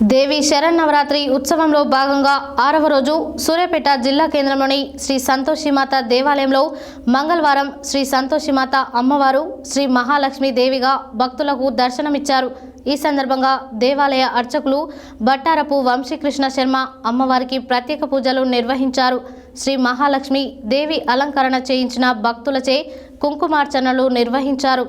దేవి శరన్నవరాత్రి ఉత్సవంలో భాగంగా 6వ రోజు సూర్యాపేట జిల్లా కేంద్రంలోని శ్రీ సంతోషిమాత దేవాలయంలో మంగళవారం శ్రీ సంతోషిమాత అమ్మవారు శ్రీ మహాలక్ష్మి దేవిగా భక్తులకు దర్శనమిచ్చారు. ఈ సందర్భంగా దేవాలయ అర్చకులు బట్టారపు వంశీకృష్ణ శర్మ అమ్మవారికి ప్రత్యేక పూజలు నిర్వహించారు. శ్రీ మహాలక్ష్మి దేవి అలంకరణ చేయించిన భక్తులచే కుంకుమార్చనలు నిర్వహించారు.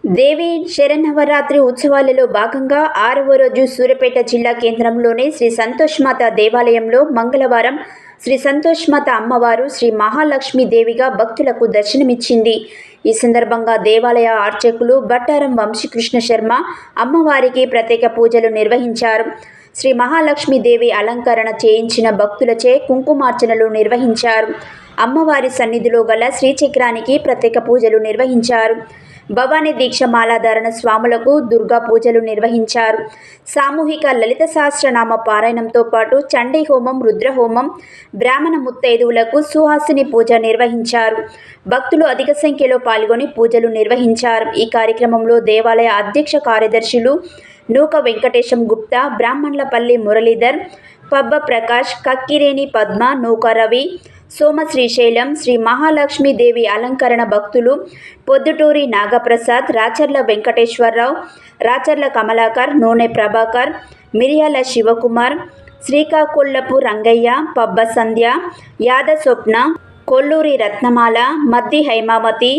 దేవి శరన్నవరాత్రి ఉత్సవాలలో భాగంగా 6వ రోజు సూర్యాపేట జిల్లా కేంద్రంలోని శ్రీ సంతోషిమాత దేవాలయంలో మంగళవారం శ్రీ సంతోషిమాత అమ్మవారు శ్రీ మహాలక్ష్మి దేవిగా భక్తులకు దర్శనమిచ్చింది. ఈ సందర్భంగా దేవాలయ అర్చకులు బట్టారం వంశీకృష్ణ శర్మ అమ్మవారికి ప్రత్యేక పూజలు నిర్వహించారు. శ్రీ మహాలక్ష్మి దేవి అలంకరణ చేయించిన భక్తులచే కుంకుమార్చనలు నిర్వహించారు. అమ్మవారి సన్నిధిలో గల శ్రీచక్రానికి ప్రత్యేక పూజలు నిర్వహించారు. భవానీ దీక్షమాలాధారణ స్వాములకు దుర్గా పూజలు నిర్వహించారు. సామూహిక లలిత సహస్రనామ పారాయణంతో పాటు చండీ హోమం, రుద్రహోమం, బ్రాహ్మణ ముత్తైదువులకు సుహాసిని పూజ నిర్వహించారు. భక్తులు అధిక సంఖ్యలో పాల్గొని పూజలు నిర్వహించారు. ఈ కార్యక్రమంలో దేవాలయ అధ్యక్ష కార్యదర్శులు నూక వెంకటేశం గుప్తా, బ్రాహ్మణ్లపల్లి మురళీధర్, పబ్బ ప్రకాష్, కక్కిరేని పద్మ, నూక రవి, సోమ శ్రీశైలం, శ్రీ మహాలక్ష్మి దేవి అలంకరణ భక్తులు పొద్దుటూరి నాగప్రసాద్, రాచర్ల వెంకటేశ్వరరావు, రాచర్ల కమలాకర్, నూనె ప్రభాకర్, మిరియాల శివకుమార్, శ్రీకాకుళపు రంగయ్య, పబ్బ సంధ్య, యాద స్వప్న, కొల్లూరి రత్నమాల, మద్ది హైమావతి,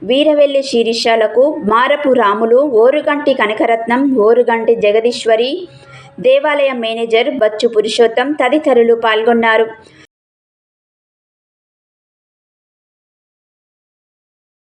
వీరవెల్లి శిరీషాలకు మారపు రాములు, ఓరుగంటి కనకరత్నం, ఓరుగంటి జగదీశ్వరి, దేవాలయ మేనేజర్ బచ్చు పురుషోత్తం తదితరులు పాల్గొన్నారు.